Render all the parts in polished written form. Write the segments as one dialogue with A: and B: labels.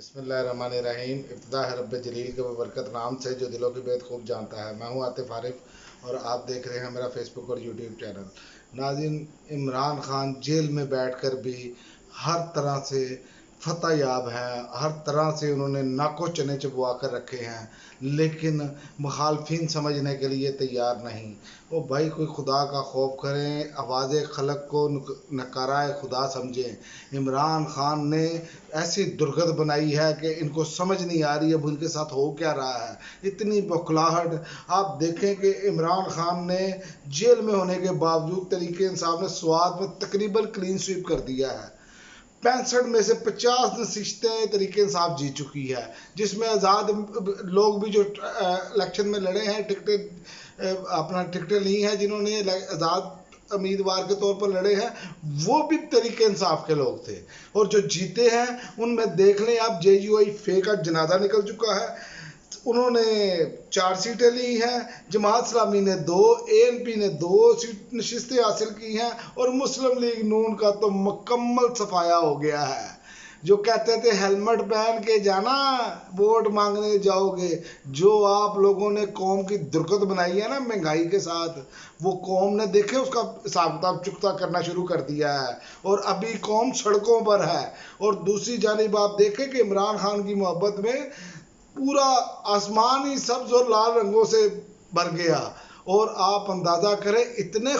A: बिस्मिल्लाहिर्रहमानिर्रहीम। इब्तिदा है रब्बे जलील के बरकत नाम से जो दिलों की बेद खूब जानता है। मैं हूं आतिफ आरिफ और आप देख रहे हैं मेरा फेसबुक और यूट्यूब चैनल। नाज़रीन, इमरान खान जेल में बैठकर भी हर तरह से फतह याब हैं, हर तरह से उन्होंने नाको चने चबवा कर रखे हैं, लेकिन मुखालफिन समझने के लिए तैयार नहीं। वो भाई कोई खुदा का खौफ करें, आवाज़ खलक को नकाराए खुदा समझें। इमरान खान ने ऐसी दुर्गत बनाई है कि इनको समझ नहीं आ रही है अब उनके साथ हो क्या रहा है। इतनी बौखलाहट। आप देखें कि इमरान खान ने जेल में होने के बावजूद तरीके इंसाफ ने स्वाद में तकरीबन क्लीन स्वीप कर दिया है। 65 में से 50 नशिस्तें तरीके इंसाफ जीत चुकी है, जिसमें आज़ाद लोग भी जो इलेक्शन में लड़े हैं, अपना टिकटें ली हैं, जिन्होंने आज़ाद उम्मीदवार के तौर पर लड़े हैं, वो भी तरीके इंसाफ के लोग थे। और जो जीते हैं उनमें देख लें आप, JUI फे का जनाजा निकल चुका है, उन्होंने 4 सीटें ली हैं, जमात इस्लामी ने 2, ANP ने 2 नशिस्तें हासिल की हैं और मुस्लिम लीग नून का तो मुकम्मल सफाया हो गया है। जो कहते थे हेलमेट पहन के जाना वोट मांगने जाओगे, जो आप लोगों ने कौम की दुर्गत बनाई है ना महंगाई के साथ, वो कौम ने देखे उसका हिसाब किताब चुकता करना शुरू कर दिया है और अभी कौम सड़कों पर है। और दूसरी जानिब आप देखें कि इमरान खान की मोहब्बत में पूरा आसमान ही सब्ज और लाल रंगों से भर गया। और आप अंदाज़ा करें, इतने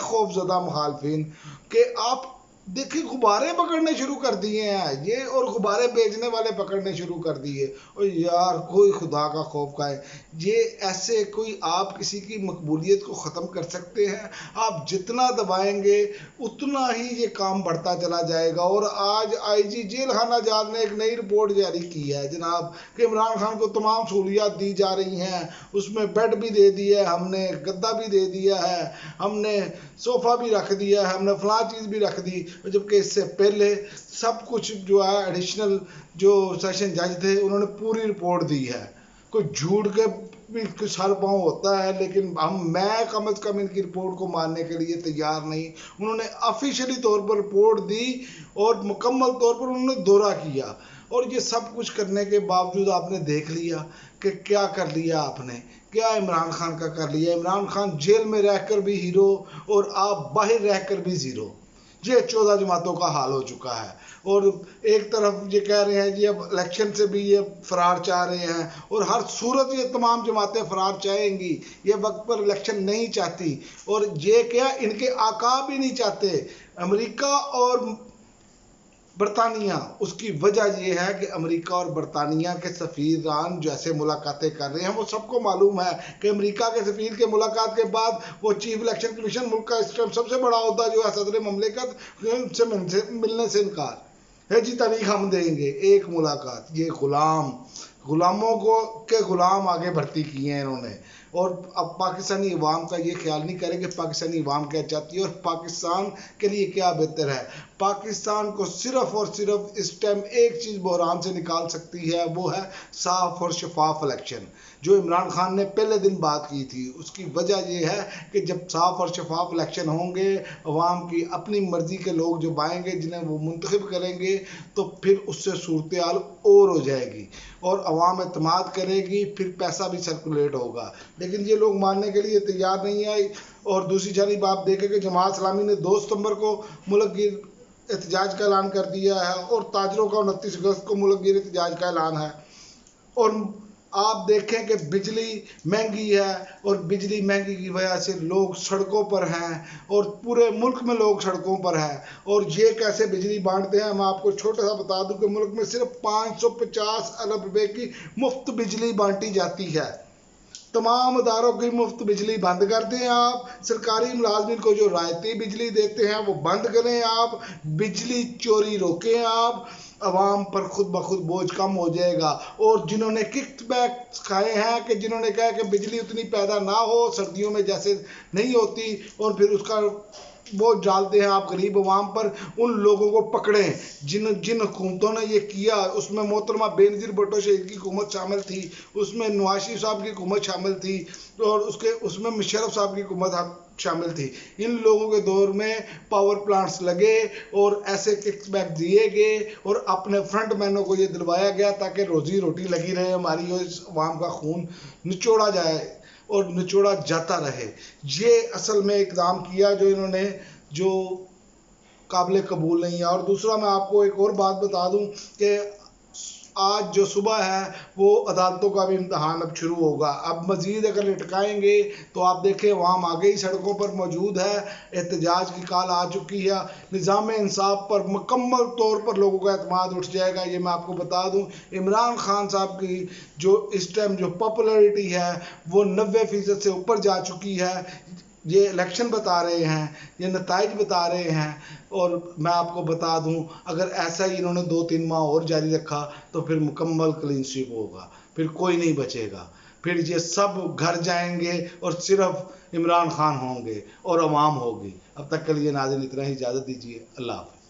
A: खौफजदा मुखालफिन कि आप देखिए गुब्बारे पकड़ने शुरू कर दिए हैं ये, और गुब्बारे बेचने वाले पकड़ने शुरू कर दिए। और यार कोई खुदा का खौफ खाए, ये ऐसे कोई आप किसी की मकबूलियत को ख़त्म कर सकते हैं? आप जितना दबाएंगे उतना ही ये काम बढ़ता चला जाएगा। और आज IG जेल खाना जात ने एक नई रिपोर्ट जारी की है जनाब कि इमरान खान को तमाम सहूलियात दी जा रही हैं, उसमें बेड भी दे दिया है हमने, गद्दा भी दे दिया है हमने, सोफ़ा भी रख दिया है हमने, फलां चीज़ भी रख दी। जबकि इससे पहले सब कुछ जो है एडिशनल जो सेशन जज थे उन्होंने पूरी रिपोर्ट दी है। कोई झूठ के भी कुछ हर पाँव होता है, लेकिन मैं कम से कम इनकी रिपोर्ट को मानने के लिए तैयार नहीं। उन्होंने ऑफिशियली तौर पर रिपोर्ट दी और मुकम्मल तौर पर उन्होंने दौरा किया, और ये सब कुछ करने के बावजूद आपने देख लिया कि क्या कर लिया आपने, क्या इमरान खान का कर लिया। इमरान खान जेल में रहकर भी हीरो और आप बाहर रहकर भी ज़ीरो। ये 14 जमातों का हाल हो चुका है। और एक तरफ ये कह रहे हैं जी अब इलेक्शन से भी ये फरार चाह रहे हैं, और हर सूरत ये तमाम जमातें फरार चाहेंगी, ये वक्त पर इलेक्शन नहीं चाहती। और ये क्या इनके आका भी नहीं चाहते, अमेरिका और बरतानिया। उसकी वजह यह है कि अमेरिका और बरतानिया के सफ़ीरान जैसे मुलाकातें कर रहे हैं। वो सबको मालूम है कि अमेरिका के सफ़ीर के मुलाकात के बाद वो चीफ इलेक्शन कमीशन, मुल्क का इस टाइम सबसे बड़ा अहदा जो है सदर ममलिकत, से मिलने से इनकार है जी, तारीख हम देंगे एक मुलाकात। ये गुलामों को के गुलाम आगे भर्ती किए हैं इन्होंने। और अब पाकिस्तानी अवाम का ये ख्याल नहीं करे कि पाकिस्तानी अवाम क्या चाहती है और पाकिस्तान के लिए क्या बेहतर है। पाकिस्तान को सिर्फ और सिर्फ इस टाइम एक चीज़ बहरान से निकाल सकती है, वो है साफ और शफाफ इलेक्शन, जो इमरान खान ने पहले दिन बात की थी। उसकी वजह यह है कि जब साफ और शफाफ इलेक्शन होंगे, अवाम की अपनी मर्जी के लोग जब आएंगे जिन्हें वो मुंतखब करेंगे, तो फिर उससे सूरत हाल और हो जाएगी और अवाम एतमाद करेगी, फिर पैसा भी सर्कुलेट होगा। लेकिन ये लोग मानने के लिए तैयार नहीं है। और दूसरी जानिब आप देखें कि जमात इस्लामी ने 2 सितंबर को मुल्क गिर एहतजाज का ऐलान कर दिया है और ताजरों का 29 अगस्त को मुल्क गिर एहतजाज का ऐलान है। और आप देखें कि बिजली महंगी है और बिजली महंगी की वजह से लोग सड़कों पर हैं और पूरे मुल्क में लोग सड़कों पर हैं। और ये कैसे बिजली बांटते हैं, मैं आपको छोटा सा बता दूं कि मुल्क में सिर्फ 550 अरब रुपए की मुफ्त बिजली बांटी जाती है। तमाम अदारों की मुफ्त बिजली बंद कर दें आप, सरकारी मुलाजमिन को जो रायती बिजली देते हैं वो बंद करें आप, बिजली चोरी रोकें आप, अवाम पर खुद ब खुद बोझ कम हो जाएगा। और जिन्होंने किक बैक खाए हैं कि जिन्होंने कहा कि बिजली उतनी पैदा ना हो सर्दियों में जैसे नहीं होती, और फिर उसका वो डालते हैं आप गरीब अवाम पर, उन लोगों को पकड़ें जिन हुकूमतों ने ये किया। उसमें मोहतरमा बेनज़ीर भुट्टो शहीद की हुकूमत शामिल थी, उसमें नवाज शरीफ साहब की हुकूमत शामिल थी, और उसमें मुशर्रफ साहब की हुकूमत शामिल थी। इन लोगों के दौर में पावर प्लांट्स लगे और ऐसे किक्सबैक दिए गए और अपने फ्रंट मैनों को ये दिलवाया गया ताकि रोजी रोटी लगी रहे हमारी और इस अवाम का खून निचोड़ा जाए और निचोड़ा जाता रहे। ये असल में इकदाम किया जो इन्होंने, जो काबिल कबूल नहीं है। और दूसरा मैं आपको एक और बात बता दूं कि आज जो सुबह है वो अदालतों का भी इम्तहान अब शुरू होगा। अब मज़ीद अगर लटकाएंगे तो आप देखें वहाँ आगे ही सड़कों पर मौजूद है, एहतजाज की कॉल आ चुकी है, निज़ाम इंसाफ पर मुकम्मल तौर पर लोगों का एतमाद उठ जाएगा। ये मैं आपको बता दूं, इमरान खान साहब की जो इस टाइम जो पॉपुलैरिटी है वो 90% से ऊपर जा चुकी है। ये इलेक्शन बता रहे हैं, ये नताइज बता रहे हैं। और मैं आपको बता दूं, अगर ऐसा ही इन्होंने 2-3 माह और जारी रखा तो फिर मुकम्मल क्लीन स्वीप होगा, फिर कोई नहीं बचेगा, फिर ये सब घर जाएंगे और सिर्फ इमरान खान होंगे और अवाम होगी। अब तक के लिए नाज़रीन इतना ही, इजाज़त दीजिए। अल्लाह हाफ़िज़।